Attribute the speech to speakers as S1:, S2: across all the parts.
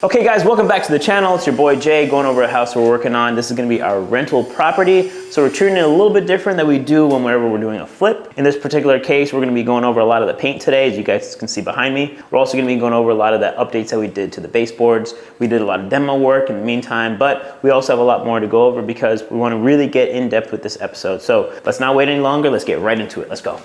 S1: Okay guys, welcome back to the channel. It's your boy Jay going over a house we're working on. This is gonna be our rental property. So we're treating it a little bit different than we do whenever we're doing a flip. In this particular case, we're gonna be going over a lot of the paint today, as you guys can see behind me. We're also gonna be going over a lot of the updates that we did to the baseboards. We did a lot of demo work in the meantime, but we also have a lot more to go over because we wanna really get in depth with this episode. So let's not wait any longer, let's get right into it, let's go.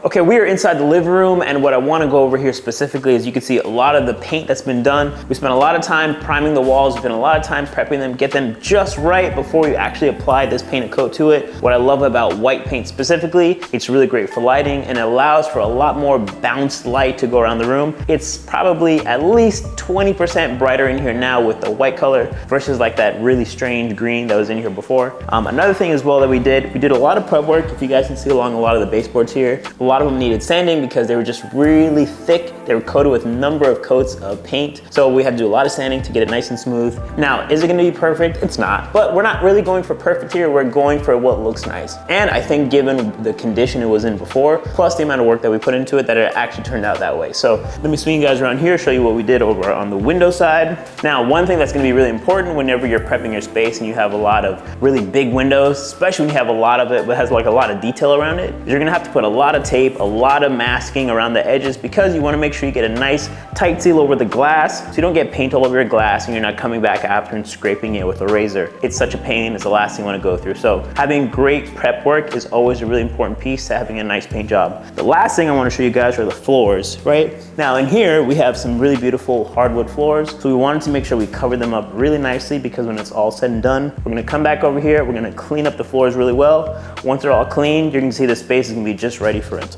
S1: Okay, we are inside the living room, and what I want to go over here specifically is you can see a lot of the paint that's been done. We spent a lot of time priming the walls, we spent a lot of time prepping them, get them just right before we actually apply this painted coat to it. What I love about white paint specifically, it's really great for lighting and it allows for a lot more bounced light to go around the room. It's probably at least 20% brighter in here now with the white color versus like that really strange green that was in here before. Another thing as well that we did a lot of prep work. If you guys can see along a lot of the baseboards here, a lot of them needed sanding because they were just really thick. They were coated with a number of coats of paint. So we had to do a lot of sanding to get it nice and smooth. Now, is it gonna be perfect? It's not, but we're not really going for perfect here. We're going for what looks nice. And I think given the condition it was in before, plus the amount of work that we put into it, that it actually turned out that way. So let me swing you guys around here, show you what we did over on the window side. Now, one thing that's gonna be really important whenever you're prepping your space and you have a lot of really big windows, especially when you have a lot of it that has like a lot of detail around it, you're gonna have to put a lot of tape, a lot of masking around the edges because you want to make sure you get a nice tight seal over the glass so you don't get paint all over your glass and you're not coming back after and scraping it with a razor. It's such a pain, it's the last thing you want to go through. So having great prep work is always a really important piece to having a nice paint job. The last thing I want to show you guys are the floors, right? Now in here we have some really beautiful hardwood floors, so we wanted to make sure we cover them up really nicely because when it's all said and done, we're going to come back over here, we're going to clean up the floors really well. Once they're all clean, you're going to see the space is going to be just ready for rental.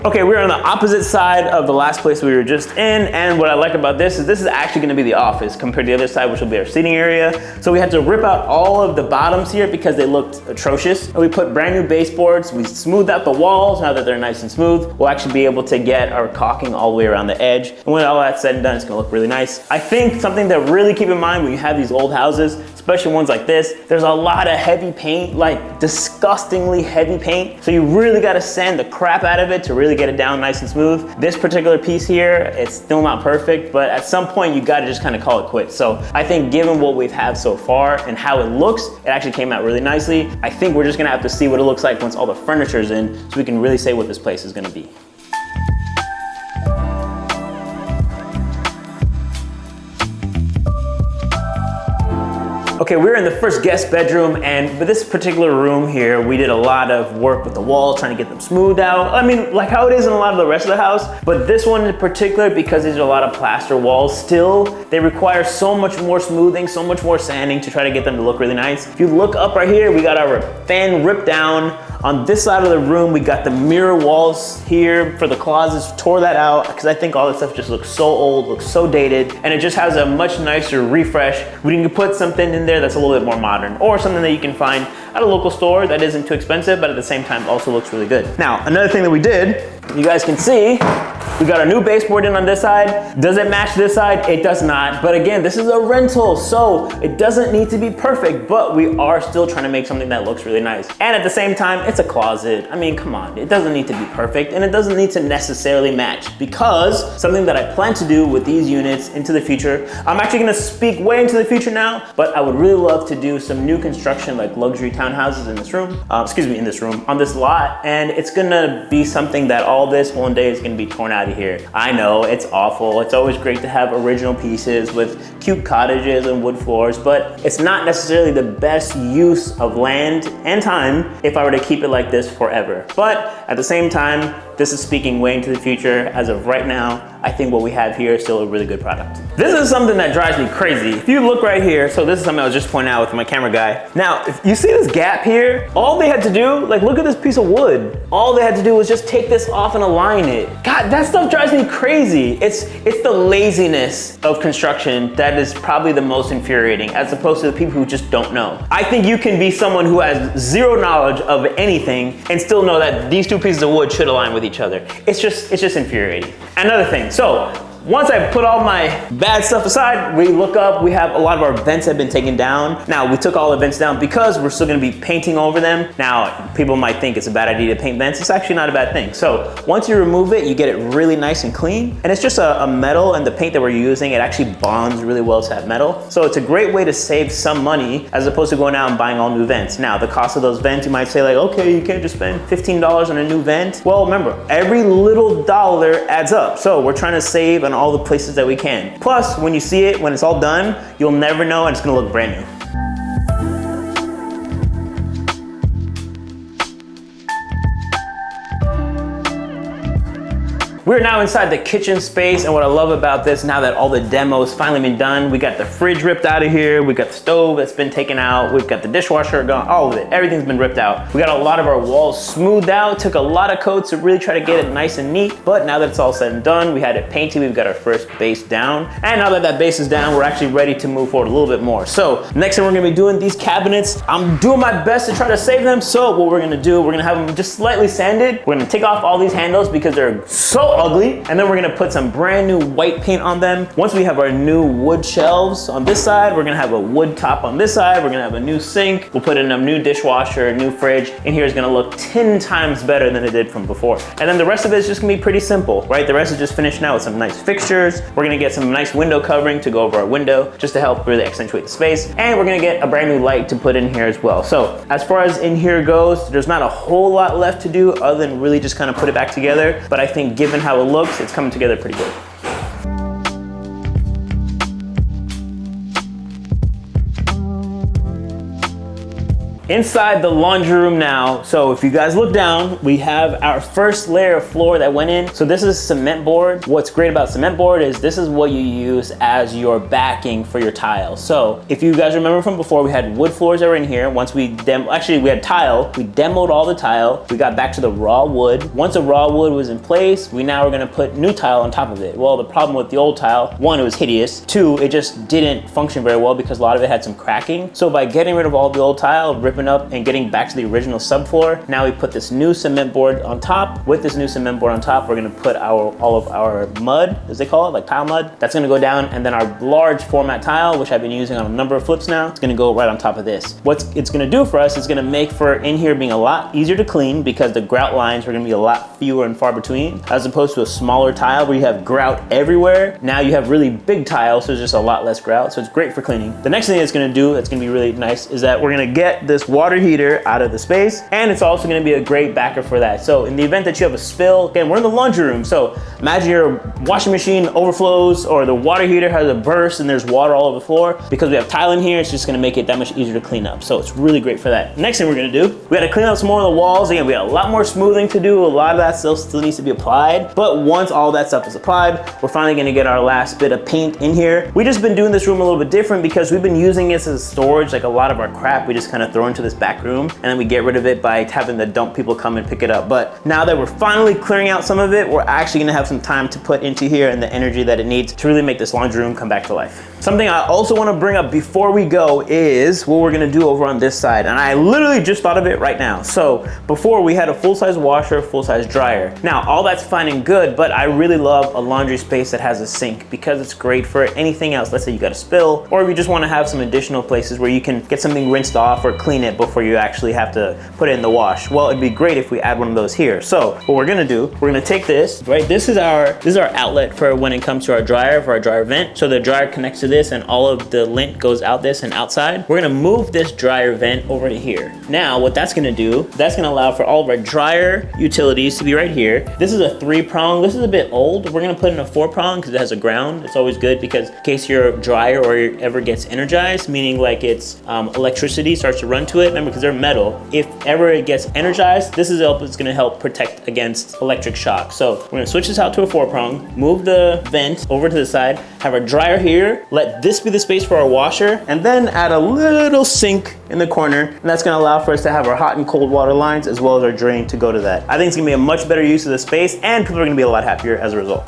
S1: Okay, we're on the opposite side of the last place we were just in, and what I like about this is actually gonna be the office compared to the other side, which will be our seating area. So we had to rip out all of the bottoms here because they looked atrocious. And we put brand new baseboards, we smoothed out the walls. Now that they're nice and smooth, we'll actually be able to get our caulking all the way around the edge. And when all that's said and done, it's gonna look really nice. I think something to really keep in mind when you have these old houses, especially ones like this, there's a lot of heavy paint, like disgustingly heavy paint. So you really gotta sand the crap out of it to really get it down nice and smooth. This particular piece here, it's still not perfect, but at some point you gotta just kind of call it quits. So I think given what we've had so far and how it looks, it actually came out really nicely. I think we're just gonna have to see what it looks like once all the furniture's in so we can really say what this place is gonna be. Okay, we're in the first guest bedroom, and with this particular room here, we did a lot of work with the walls, trying to get them smoothed out. I mean, like how it is in a lot of the rest of the house, but this one in particular, because these are a lot of plaster walls still, they require so much more smoothing, so much more sanding to try to get them to look really nice. If you look up right here, we got our fan ripped down. On this side of the room, we got the mirror walls here for the closets, tore that out because I think all this stuff just looks so old, looks so dated, and it just has a much nicer refresh. We can put something in there that's a little bit more modern or something that you can find at a local store that isn't too expensive, but at the same time also looks really good. Now, another thing that we did, you guys can see, we got our new baseboard in on this side. Does it match this side? It does not. But again, this is a rental, so it doesn't need to be perfect, but we are still trying to make something that looks really nice. And at the same time, it's a closet. I mean, come on, it doesn't need to be perfect and it doesn't need to necessarily match because something that I plan to do with these units into the future, I'm actually gonna speak way into the future now, but I would really love to do some new construction like luxury townhouses in this room, on this lot. And it's gonna be something that all this one day is gonna be torn out of here. I know it's awful. It's always great to have original pieces with cute cottages and wood floors, but it's not necessarily the best use of land and time if I were to keep it like this forever. But at the same time, this is speaking way into the future. As of right now, I think what we have here is still a really good product. This is something that drives me crazy. If you look right here, so this is something I was just pointing out with my camera guy. Now, if you see this this gap here, all they had to do, like look at this piece of wood. All they had to do was just take this off and align it. God, that stuff drives me crazy. It's the laziness of construction that is probably the most infuriating, as opposed to the people who just don't know. I think you can be someone who has zero knowledge of anything and still know that these two pieces of wood should align with each other. It's just infuriating. Another thing, so once I put all my bad stuff aside, we look up, we have a lot of our vents have been taken down. Now, we took all the vents down because we're still gonna be painting over them. Now, people might think it's a bad idea to paint vents. It's actually not a bad thing. So once you remove it, you get it really nice and clean. And it's just a metal, and the paint that we're using, it actually bonds really well to that metal. So it's a great way to save some money as opposed to going out and buying all new vents. Now, the cost of those vents, you might say like, okay, you can't just spend $15 on a new vent. Well, remember, every little dollar adds up. So we're trying to save on all the places that we can. Plus, when you see it, when it's all done, you'll never know, and it's gonna look brand new. We're now inside the kitchen space, and what I love about this, now that all the demo's finally been done, we got the fridge ripped out of here, we got the stove that's been taken out, we've got the dishwasher gone, all of it, everything's been ripped out. We got a lot of our walls smoothed out, took a lot of coats to really try to get it nice and neat, but now that it's all said and done, we had it painted, we've got our first base down, and now that that base is down, we're actually ready to move forward a little bit more. So, next thing we're gonna be doing, these cabinets, I'm doing my best to try to save them, so what we're gonna do, we're gonna have them just slightly sanded, we're gonna take off all these handles because they're so ugly, and then we're gonna put some brand new white paint on them. Once we have our new wood shelves on this side, we're gonna have a wood top on this side, we're gonna have a new sink, we'll put in a new dishwasher, a new fridge, and here is gonna look 10 times better than it did from before. And then the rest of it is just gonna be pretty simple, right? The rest is just finished now with some nice fixtures. We're gonna get some nice window covering to go over our window, just to help really accentuate the space. And we're gonna get a brand new light to put in here as well. So as far as in here goes, there's not a whole lot left to do other than really just kind of put it back together. But I think given how it looks, it's coming together pretty good. Inside the laundry room now, so if you guys look down, we have our first layer of floor that went in. So this is cement board. What's great about cement board is this is what you use as your backing for your tile. So if you guys remember from before, we had wood floors that were in here. Once we actually we had tile, we demoed all the tile. We got back to the raw wood. Once the raw wood was in place, we now are gonna put new tile on top of it. Well, the problem with the old tile, one, it was hideous. Two, it just didn't function very well because a lot of it had some cracking. So by getting rid of all the old tile, ripping up and getting back to the original subfloor, now we put this new cement board on top. With this new cement board on top, we're gonna put all of our mud, as they call it, like tile mud. That's gonna go down, and then our large format tile, which I've been using on a number of flips now, it's gonna go right on top of this. What it's gonna do for us is gonna make for in here being a lot easier to clean because the grout lines are gonna be a lot fewer and far between, as opposed to a smaller tile where you have grout everywhere. Now you have really big tiles, so there's just a lot less grout, so it's great for cleaning. The next thing it's gonna do, that's gonna be really nice, is that we're gonna get this water heater out of the space, and it's also gonna be a great backer for that. So in the event that you have a spill, again, we're in the laundry room, so imagine your washing machine overflows or the water heater has a burst and there's water all over the floor. Because we have tile in here, it's just gonna make it that much easier to clean up. So it's really great for that. Next thing we're gonna do, we gotta clean up some more of the walls. Again, we got a lot more smoothing to do. A lot of that still needs to be applied. But once all that stuff is applied, we're finally gonna get our last bit of paint in here. We just been doing this room a little bit different because we've been using this as storage. Like a lot of our crap, we just kind of throw into this back room, and then we get rid of it by having the dump people come and pick it up. But now that we're finally clearing out some of it, we're actually gonna have some time to put into here and the energy that it needs to really make this laundry room come back to life. Something I also wanna bring up before we go is what we're gonna do over on this side. And I literally just thought of it right now. So before we had a full-size washer, full-size dryer. Now, all that's fine and good, but I really love a laundry space that has a sink because it's great for anything else. Let's say you got a spill, or if you just wanna have some additional places where you can get something rinsed off or clean it before you actually have to put it in the wash. Well, it'd be great if we add one of those here. So what we're gonna do, we're gonna take this, right? This is our outlet for when it comes to our dryer, for our dryer vent. So the dryer connects to this and all of the lint goes out this and outside. We're gonna move this dryer vent over to here. Now, what that's gonna do, that's gonna allow for all of our dryer utilities to be right here. This is a 3-prong. This is a bit old. We're gonna put in a 4-prong because it has a ground. It's always good because in case your dryer or ever gets energized, meaning like it's electricity starts to run to it, remember, because they're metal, if ever it gets energized, this is what's gonna help protect against electric shock. So we're gonna switch this out to a 4-prong, move the vent over to the side, have our dryer here, let this be the space for our washer, and then add a little sink in the corner, and that's gonna allow for us to have our hot and cold water lines as well as our drain to go to that. I think it's gonna be a much better use of the space, and people are gonna be a lot happier as a result.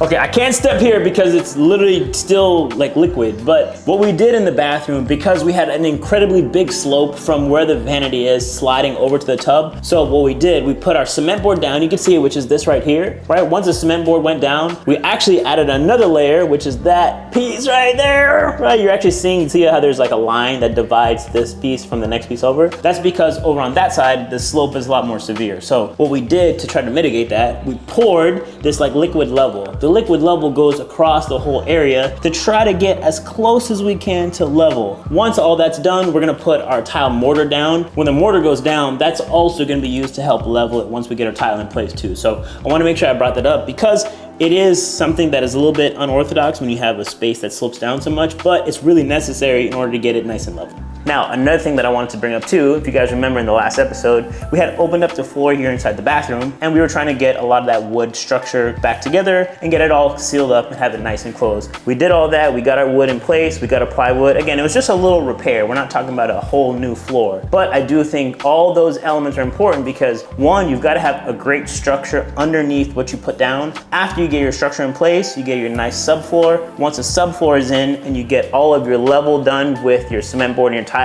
S1: Okay, I can't step here because it's literally still like liquid, but what we did in the bathroom, because we had an incredibly big slope from where the vanity is sliding over to the tub, so what we did, we put our cement board down, you can see it, which is this right here, right? Once the cement board went down, we actually added another layer, which is that piece right there, right? You're actually see how there's like a line that divides this piece from the next piece over? That's because over on that side, the slope is a lot more severe. So what we did to try to mitigate that, we poured this like liquid level. The liquid level goes across the whole area to try to get as close as we can to level. Once all that's done, we're gonna put our tile mortar down. When the mortar goes down, that's also gonna be used to help level it once we get our tile in place too. So I wanna make sure I brought that up because it is something that is a little bit unorthodox when you have a space that slopes down so much, but it's really necessary in order to get it nice and level. Now, another thing that I wanted to bring up too, if you guys remember in the last episode, we had opened up the floor here inside the bathroom and we were trying to get a lot of that wood structure back together and get it all sealed up and have it nice and closed. We did all that, we got our wood in place, we got our plywood. Again, it was just a little repair. We're not talking about a whole new floor, but I do think all those elements are important because one, you've got to have a great structure underneath what you put down. After you get your structure in place, you get your nice subfloor. Once the subfloor is in and you get all of your level done with your cement board and your tile,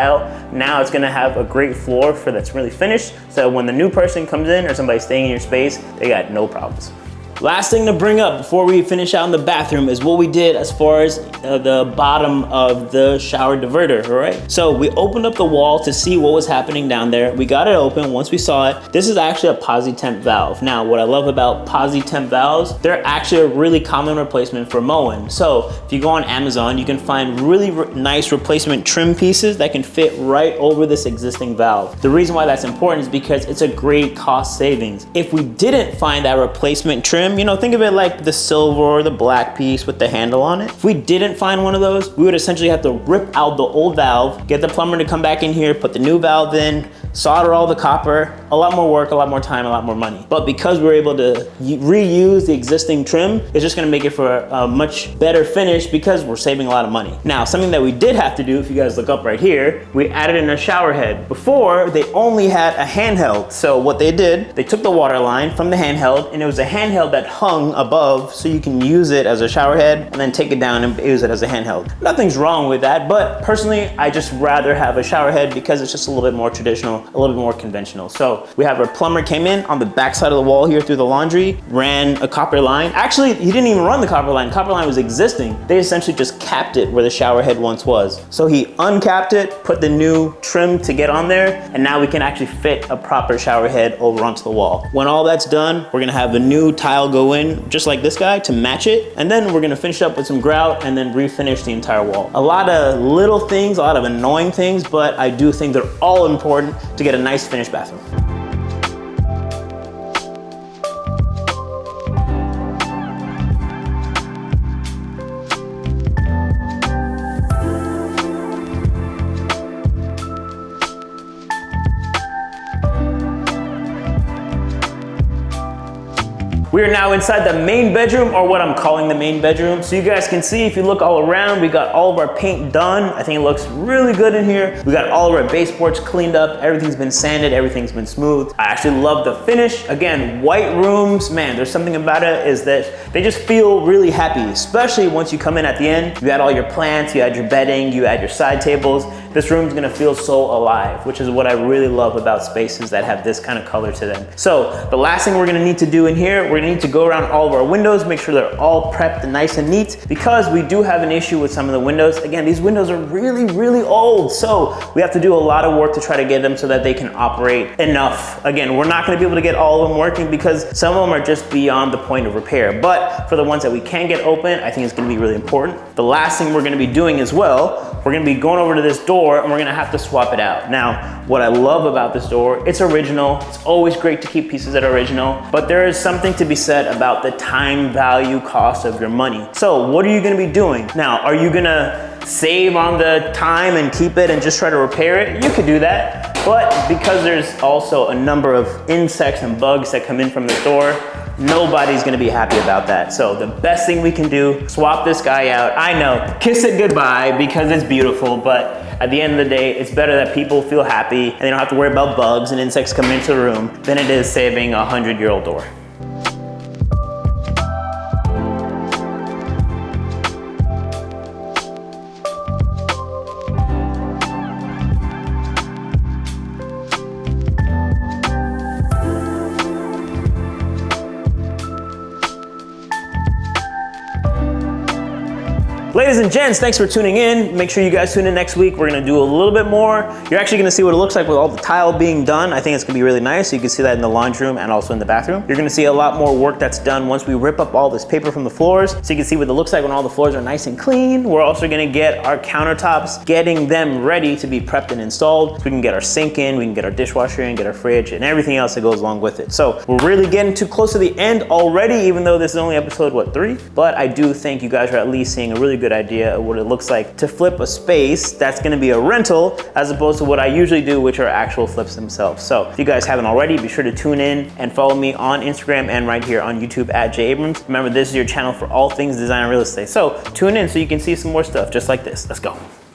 S1: now it's gonna have a great floor that's really finished, so when the new person comes in or somebody staying in your space, they got no problems. Last thing to bring up before we finish out in the bathroom is what we did as far as the bottom of the shower diverter, all right? So we opened up the wall to see what was happening down there. We got it open. Once we saw it, this is actually a posi-temp valve. Now, what I love about posi-temp valves, they're actually a really common replacement for mowing. So if you go on Amazon, you can find really nice replacement trim pieces that can fit right over this existing valve. The reason why that's important is because it's a great cost savings. If we didn't find that replacement trim, you know, think of it like the silver or the black piece with the handle on it. If we didn't find one of those, we would essentially have to rip out the old valve, get the plumber to come back in here, put the new valve in, solder all the copper, a lot more work, a lot more time, a lot more money. But because we're able to reuse the existing trim, it's just gonna make it for a much better finish because we're saving a lot of money. Now, something that we did have to do, if you guys look up right here, we added in a shower head. Before, they only had a handheld. So what they did, they took the water line from the handheld, and it was a handheld that hung above so you can use it as a shower head and then take it down and use it as a handheld. Nothing's wrong with that, but personally, I just rather have a shower head because it's just a little bit more traditional, a little bit more conventional. So we have our plumber came in on the back side of the wall here through the laundry, ran a copper line. Actually, he didn't even run the copper line. Copper line was existing. They essentially just capped it where the shower head once was. So he uncapped it, put the new trim to get on there, and now we can actually fit a proper shower head over onto the wall. When all that's done, we're gonna have a new tile go in just like this guy to match it, and then we're gonna finish up with some grout and then refinish the entire wall. A lot of little things, a lot of annoying things, but I do think they're all important to get a nice finished bathroom. We are now inside the main bedroom, or what I'm calling the main bedroom. So you guys can see, if you look all around, we got all of our paint done. I think it looks really good in here. We got all of our baseboards cleaned up. Everything's been sanded, everything's been smooth. I actually love the finish. Again, white rooms, man, there's something about it is that they just feel really happy, especially once you come in at the end. You had all your plants, you had your bedding, you had your side tables. this room's gonna feel so alive, which is what I really love about spaces that have this kind of color to them. So the last thing we're gonna need to do in here, we're gonna need to go around all of our windows, make sure they're all prepped and nice and neat, because we do have an issue with some of the windows. Again, these windows are really, really old, so we have to do a lot of work to try to get them so that they can operate enough. Again, we're not gonna be able to get all of them working because some of them are just beyond the point of repair, but for the ones that we can get open, I think it's gonna be really important. The last thing we're gonna be doing as well, we're gonna be going over to this door and we're gonna have to swap it out. Now, what I love about this door, it's original. It's always great to keep pieces that are original, but there is something to be said about the time value cost of your money. So what are you gonna be doing? Now, are you gonna save on the time and keep it and just try to repair it? You could do that, but because there's also a number of insects and bugs that come in from the door, nobody's gonna be happy about that. So the best thing we can do, swap this guy out. I know, kiss it goodbye because it's beautiful, but at the end of the day, it's better that people feel happy and they don't have to worry about bugs and insects coming into the room than it is saving a 100-year-old door. Ladies and gents, thanks for tuning in. Make sure you guys tune in next week. We're gonna do a little bit more. You're actually gonna see what it looks like with all the tile being done. I think it's gonna be really nice. You can see that in the laundry room and also in the bathroom. You're gonna see a lot more work that's done once we rip up all this paper from the floors. So you can see what it looks like when all the floors are nice and clean. We're also gonna get our countertops, getting them ready to be prepped and installed. So we can get our sink in, we can get our dishwasher in, get our fridge, and everything else that goes along with it. So we're really getting too close to the end already, even though this is only episode, what, 3? But I do think you guys are at least seeing a really good idea of what it looks like to flip a space that's gonna be a rental as opposed to what I usually do, which are actual flips themselves. So if you guys haven't already, be sure to tune in and follow me on Instagram and right here on YouTube at J Abrams. Remember, this is your channel for all things design and real estate. So tune in so you can see some more stuff just like this. Let's go.